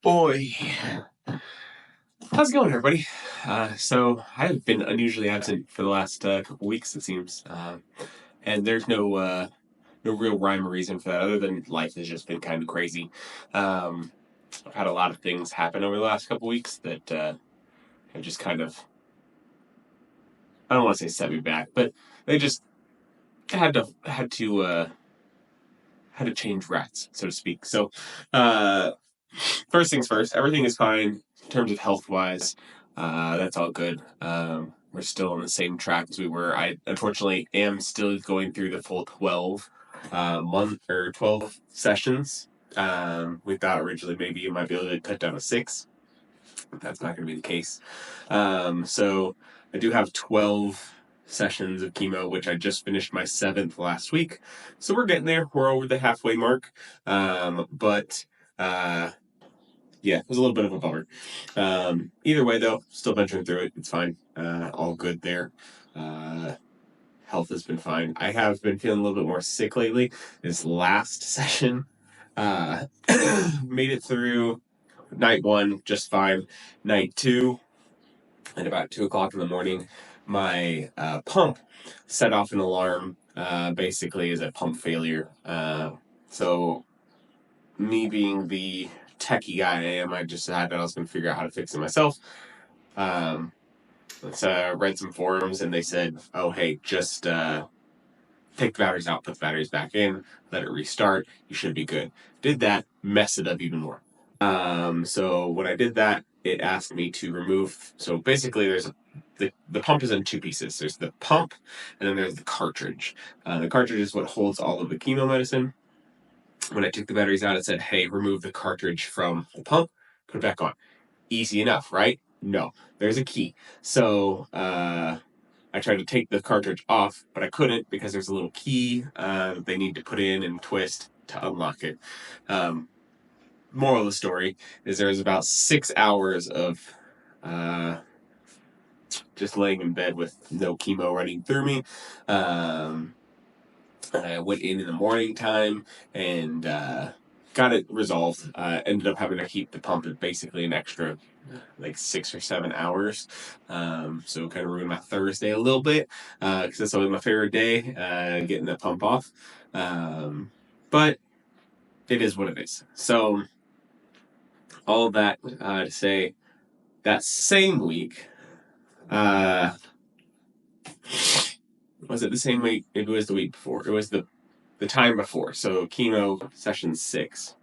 Boy, how's it going, everybody? So I've been unusually absent for the last couple weeks, it seems, and there's no real rhyme or reason for that, other than life has just been kind of crazy. Um, I've had a lot of things happen over the last couple weeks that have just kind of, I don't want to say set me back, but they just had to change rats, so to speak. So, uh, first things first, everything is fine in terms of health wise. That's all good. We're still on the same track as we were. I unfortunately am still going through the full 12 month or 12 sessions. We thought originally maybe you might be able to cut down to six. That's not going to be the case. So I do have 12 sessions of chemo, which I just finished my seventh last week. So we're getting there. We're over the halfway mark. But yeah, it was a little bit of a bummer. Either way, though, still venturing through it. It's fine. All good there. Uh, Health has been fine. I have been feeling a little bit more sick lately. This last session, uh, made it through night one just fine. Night two, at about 2 o'clock in the morning, my pump set off an alarm. Basically, is a pump failure. So me being the techie guy I am, I just decided I was going to figure out how to fix it myself. Let's read some forums, and they said, "Oh, hey, just take the batteries out, put the batteries back in, let it restart. You should be good." Did that, messed it up even more. So when I did that, it asked me to remove. So basically, the pump is in two pieces. There's the pump, and then there's the cartridge. The cartridge is what holds all of the chemo medicine. When I took the batteries out, it said, "Hey, remove the cartridge from the pump, put it back on." Easy enough, right? No, there's a key. So I tried to take the cartridge off, but I couldn't because there's a little key they need to put in and twist to unlock it. Um, Moral of the story is there was about 6 hours of uh, just laying in bed with no chemo running through me. I went in the morning time and got it resolved. Ended up having to keep the pump at basically an extra like 6 or 7 hours. So kind of ruined my Thursday a little bit because that's always my favorite day, getting the pump off. But it is what it is. So all of that to say that same week, uh, was it the same week? It was the week before. It was the time before. So chemo session 6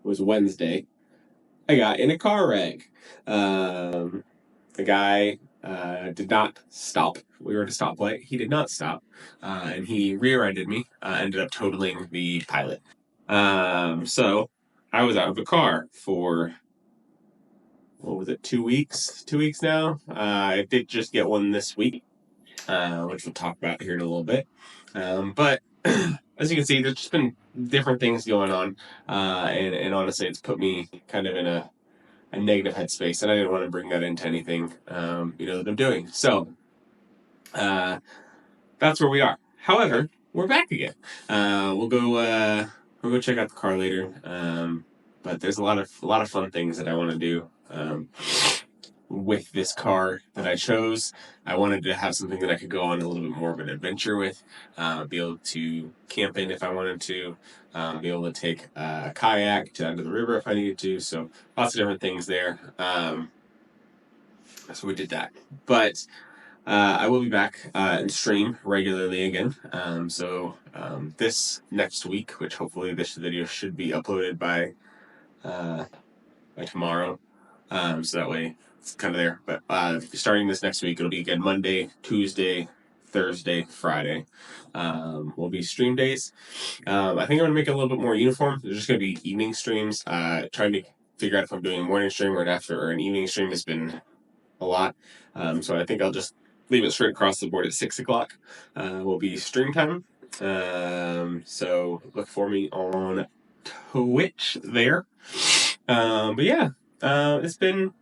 was Wednesday. I got in a car wreck. The guy did not stop. We were at a stoplight. He did not stop, and he rear-ended me. Ended up totaling the pilot. So I was out of the car for what was it? 2 weeks. 2 weeks now. I did just get one this week, which we'll talk about here in a little bit. But as you can see, there's just been different things going on, and honestly, it's put me kind of in a negative headspace, and I didn't want to bring that into anything, that I'm doing. So that's where we are. However, we're back again. We'll go check out the car later. But there's a lot of fun things that I want to do. With this car that I chose, I wanted to have something that I could go on a little bit more of an adventure with, be able to camp in if I wanted to, be able to take a kayak down to the river if I needed to. So lots of different things there. So we did that. But I will be back and stream regularly again. This next week, which hopefully this video should be uploaded by tomorrow. So that way it's kind of there. But starting this next week, it'll be again Monday, Tuesday, Thursday, Friday. Will be stream days. I think I'm gonna make it a little bit more uniform. There's just gonna be evening streams. Trying to figure out if I'm doing a morning stream or an evening stream has been a lot. So I think I'll just leave it straight across the board at 6 o'clock. Will be stream time. So look for me on Twitch there. But yeah, it's been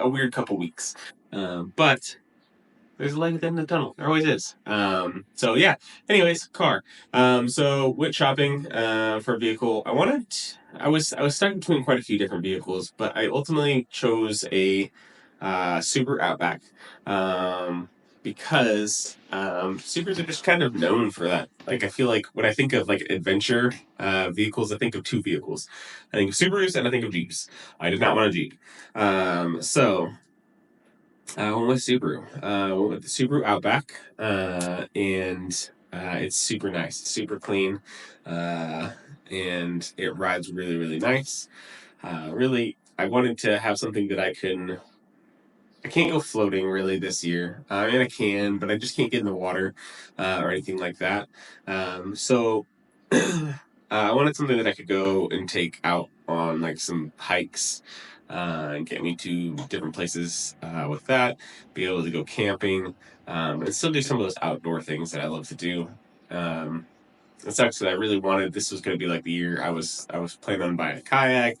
a weird couple weeks. But there's a light at the end of the tunnel. There always is. So yeah. Anyways, car. So went shopping for a vehicle. I was stuck between quite a few different vehicles, but I ultimately chose a Subaru Outback. Because Subarus are just kind of known for that. Like I feel like when I think of like adventure vehicles, I think of two vehicles. I think of Subarus and I think of Jeeps. I did not want a Jeep. So I went with Subaru. I went with the Subaru Outback, and it's super nice, super clean, uh, and it rides really, really nice. Really, I wanted to have something that I can. I can't go floating really this year. I mean, I can, but I just can't get in the water or anything like that. So I wanted something that I could go and take out on like some hikes and get me to different places with that. Be able to go camping and still do some of those outdoor things that I love to do. Um, it sucks that I really wanted this was going to be like the year I was planning on buying a kayak.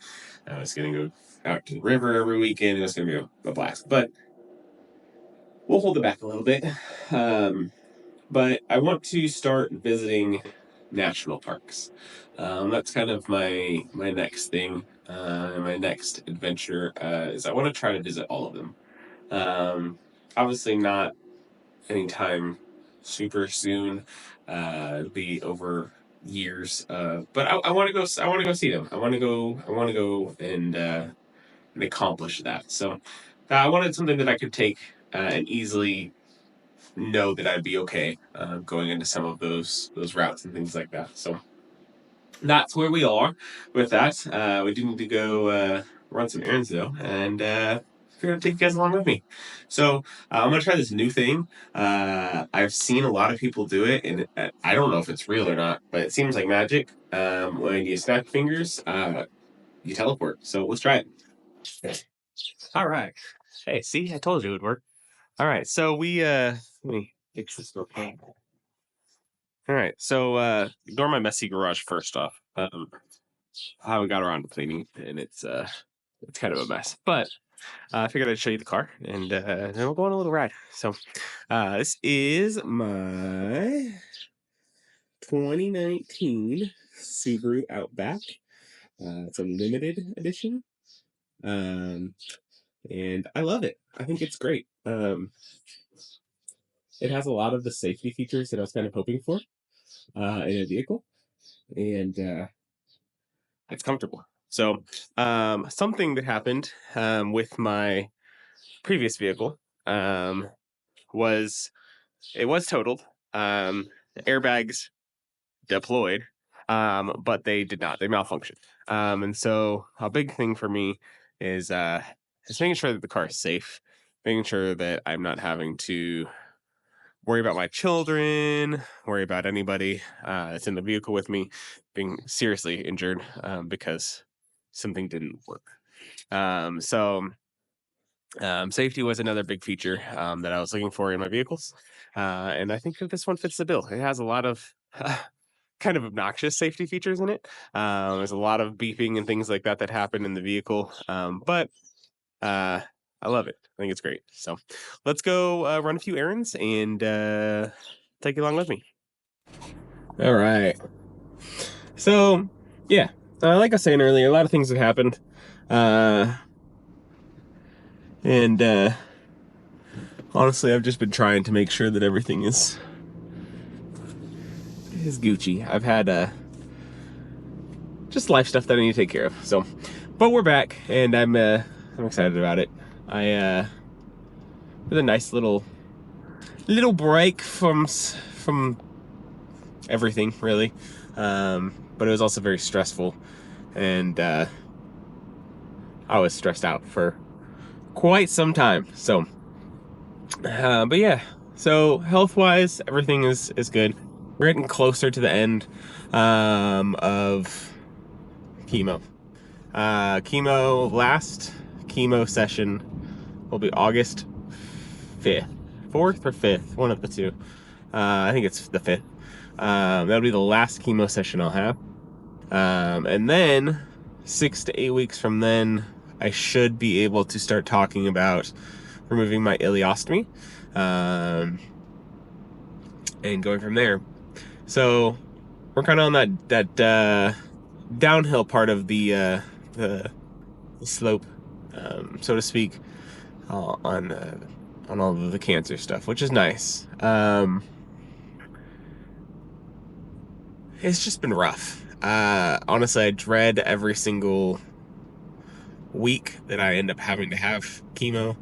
I was going to go out to the river every weekend. It was going to be a blast, but we'll hold it back a little bit. Um, but I want to start visiting national parks. That's kind of my next thing, my next adventure is I want to try to visit all of them. Um, Obviously not anytime super soon. It'll be over years, but I want to go. I want to go see them. I want to go. I want to go and accomplish that. So I wanted something that I could take and easily know that I'd be okay going into some of those routes and things like that. So that's where we are with that. We do need to go run some errands though, and figure to take you guys along with me. So I'm gonna try this new thing. I've seen a lot of people do it, and I don't know if it's real or not, but it seems like magic. When you snap your fingers, you teleport. So let's try it. All right. Hey, see, I told you it would work. All right, so let me fix this real quick. All right, so ignore my messy garage first off. How we got around to cleaning, and it's kind of a mess. But I figured I'd show you the car, and then we'll go on a little ride. So this is my 2019 Subaru Outback. It's a limited edition, and I love it. I think it's great. It has a lot of the safety features that I was kind of hoping for in a vehicle, and it's comfortable. So, something that happened with my previous vehicle was it was totaled. The airbags deployed, but they did not. They malfunctioned. And so, a big thing for me is making sure that the car is safe, making sure that I'm not having to worry about my children, worry about anybody that's in the vehicle with me being seriously injured because something didn't work. Safety was another big feature that I was looking for in my vehicles. And I think that this one fits the bill. It has a lot of kind of obnoxious safety features in it. There's a lot of beeping and things like that that happen in the vehicle. But I love it. I think it's great. So let's go run a few errands and take you along with me. All right. So, yeah, like I was saying earlier, a lot of things have happened. And honestly, I've just been trying to make sure that everything is Gucci. I've had just life stuff that I need to take care of. So, but we're back, and I'm excited about it. With a nice little break from everything, really. But it was also very stressful, and I was stressed out for quite some time. So, but yeah. So health-wise, everything is good. We're getting closer to the end of chemo. Last chemo session will be August 5th. 4th or 5th, one of the two. I think it's the 5th. That'll be the last chemo session I'll have. And then 6 to 8 weeks from then, I should be able to start talking about removing my ileostomy. and going from there. So we're kind of on that downhill part of the slope, so to speak, on all of the cancer stuff, which is nice. It's just been rough. Honestly, I dread every single week that I end up having to have chemo.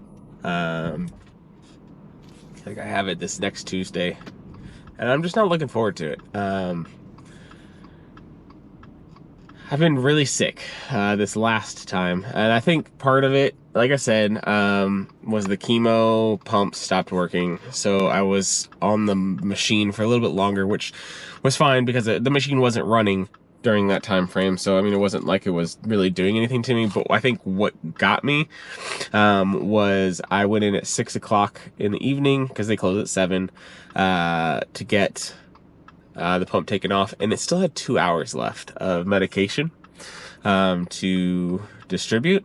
Like I have it this next Tuesday, and I'm just not looking forward to it. I've been really sick this last time, and I think part of it, like I said, was the chemo pump stopped working, so I was on the machine for a little bit longer, which was fine because the machine wasn't running during that time frame. So I mean, it wasn't like it was really doing anything to me. But I think what got me was I went in at 6 o'clock in the evening because they close at 7 to get the pump taken off, and it still had 2 hours left of medication to distribute.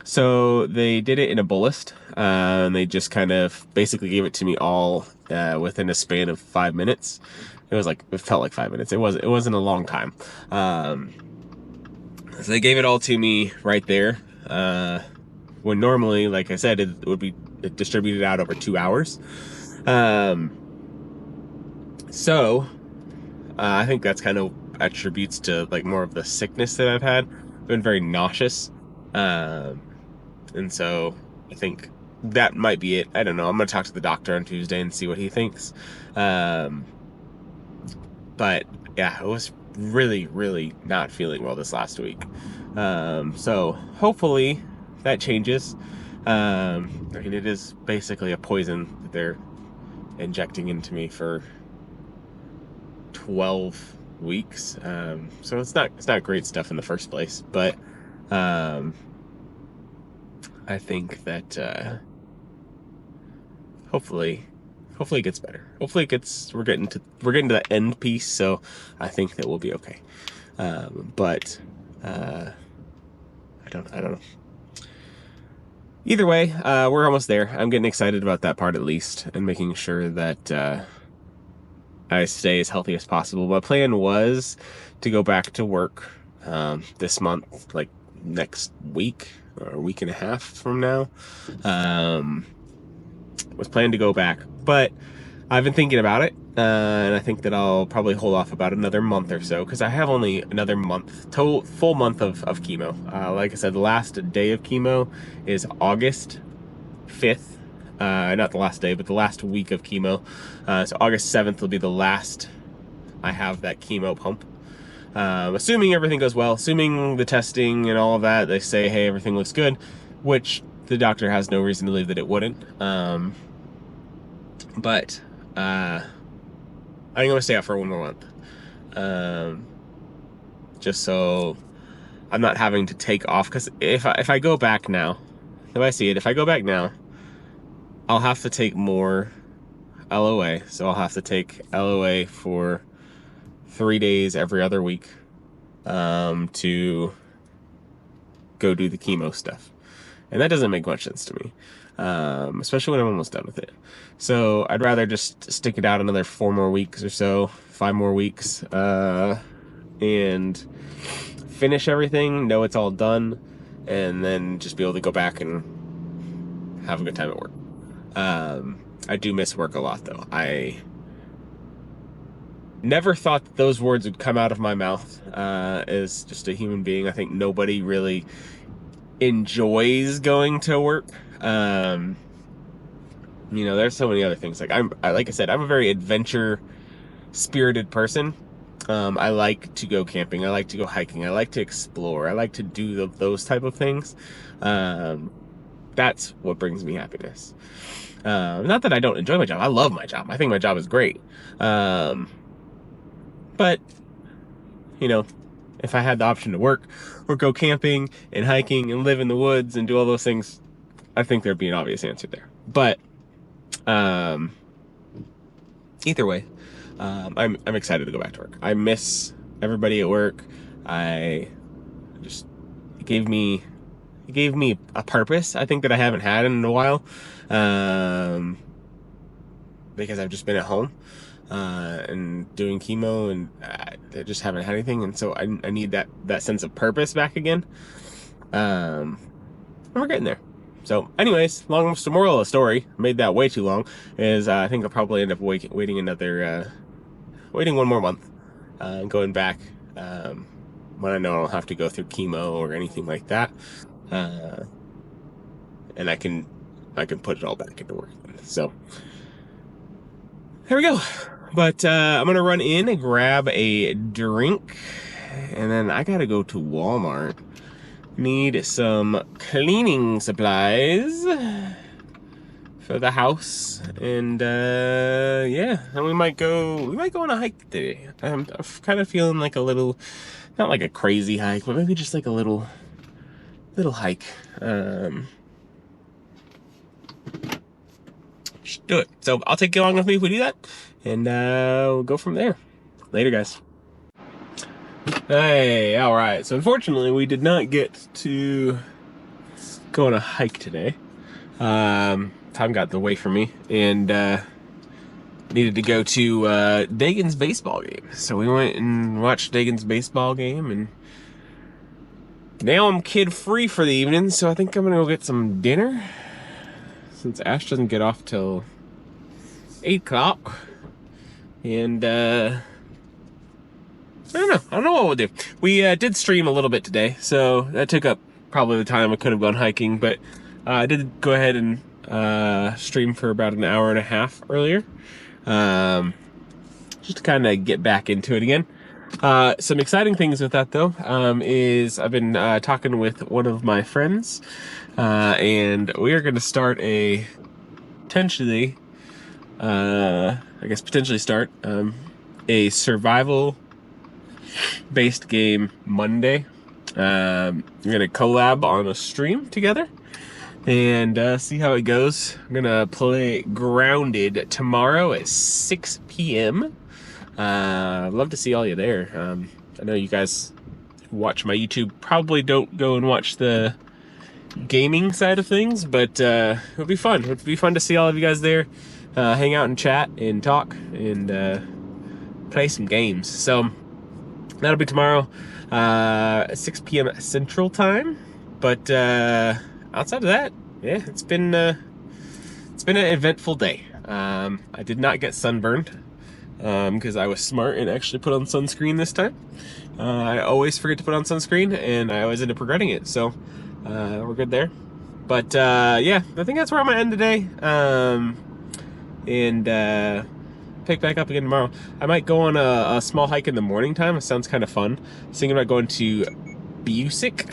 So they did it in a bolus, and they just kind of basically gave it to me all within a span of 5 minutes. It felt like 5 minutes. It wasn't a long time. So they gave it all to me right there. When normally, like I said, it would be distributed out over 2 hours. So I think that's kind of attributes to like more of the sickness that I've had. I've been very nauseous. And so I think that might be it. I don't know. I'm going to talk to the doctor on Tuesday and see what he thinks. But yeah, it was really, really not feeling well this last week. So hopefully that changes. I mean, it is basically a poison that they're injecting into me for 12 weeks. So it's not great stuff in the first place, but I think that hopefully it gets better. Hopefully we're getting to the end piece, so I think that we'll be okay. But I don't know. Either way, we're almost there. I'm getting excited about that part at least, and making sure that I stay as healthy as possible. My plan was to go back to work this month, like next week or a week and a half from now. Was planning to go back, but I've been thinking about it, and I think that I'll probably hold off about another month or so, because I have only another full month of chemo. Like I said, the last day of chemo is August 5th. Not the last day, but the last week of chemo. So August 7th will be the last I have that chemo pump. Assuming everything goes well, assuming the testing and all of that, they say, hey, everything looks good, which the doctor has no reason to believe that it wouldn't. But I think I'm gonna stay out for one more month, just so I'm not having to take off. Because if I go back now, if I go back now, I'll have to take more LOA. So I'll have to take LOA for 3 days every other week to go do the chemo stuff. And that doesn't make much sense to me, especially when I'm almost done with it. So I'd rather just stick it out another 4 more weeks or so, 5 more weeks, and finish everything, know it's all done, and then just be able to go back and have a good time at work. I do miss work a lot, though. I never thought that those words would come out of my mouth as just a human being. I think nobody really enjoys going to work. There's so many other things. Like I said, I'm a very adventure spirited person. I like to go camping. I like to go hiking. I like to explore. I like to do those type of things. That's what brings me happiness. Not that I don't enjoy my job. I love my job. I think my job is great. But if I had the option to work or go camping and hiking and live in the woods and do all those things, I think there'd be an obvious answer there. But either way, I'm excited to go back to work. I miss everybody at work. It gave me a purpose, I think, that I haven't had in a while. because I've just been at home and doing chemo, and I just haven't had anything, and so I need that sense of purpose back again. And we're getting there. So anyways, moral of the story, made that way too long, is I think I'll probably end up waiting one more month, going back when I know I don't have to go through chemo or anything like that, and I can put it all back into work. So there we go. But I'm gonna run in and grab a drink, and then I gotta go to Walmart. Need some cleaning supplies for the house, and yeah, and we might go on a hike today. I'm kind of feeling like a little, not like a crazy hike, but maybe just like a little hike. Just do it. So I'll take you along with me if we do that, and we'll go from there. Later, guys. Hey, all right. So unfortunately, we did not get to go on a hike today. Time got in the way for me, and needed to go to Dagan's baseball game. So we went and watched Dagan's baseball game, and now I'm kid-free for the evening, so I think I'm gonna go get some dinner, since Ash doesn't get off till 8 o'clock. And I don't know what we'll do. We did stream a little bit today, so that took up probably the time I could have gone hiking, but I did go ahead and stream for about an hour and a half earlier, just to kind of get back into it again. Some exciting things with that, though, is I've been talking with one of my friends, and we are going to start potentially start a survival-based game Monday. We're going to collab on a stream together and see how it goes. I'm going to play Grounded tomorrow at 6 p.m. I'd love to see all you there. I know you guys who watch my YouTube probably don't go and watch the gaming side of things, but it'll be fun. It'll be fun to see all of you guys there, hang out and chat and talk and play some games. So that'll be tomorrow at 6 p.m. Central Time. But outside of that, yeah, it's been an eventful day. I did not get sunburned because I was smart and actually put on sunscreen this time. I always forget to put on sunscreen, and I always end up regretting it. So we're good there. But yeah, I think that's where I'm gonna end today. And pick back up again tomorrow. I might go on a small hike in the morning time. It sounds kind of fun. I was thinking about going to Busick,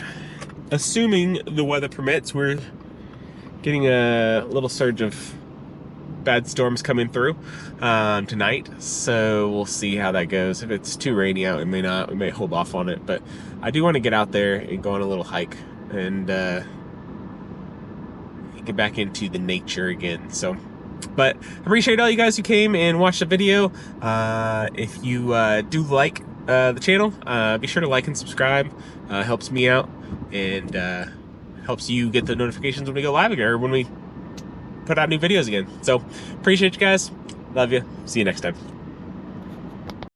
assuming the weather permits. We're getting a little surge of bad storms coming through tonight, so we'll see how that goes. If it's too rainy out, we may hold off on it, but I do want to get out there and go on a little hike and get back into the nature again. So, but I appreciate all you guys who came and watched the video. If you do like the channel, be sure to like and subscribe. Helps me out, and helps you get the notifications when we go live again, or when we put out new videos again. So appreciate you guys. Love you. See you next time.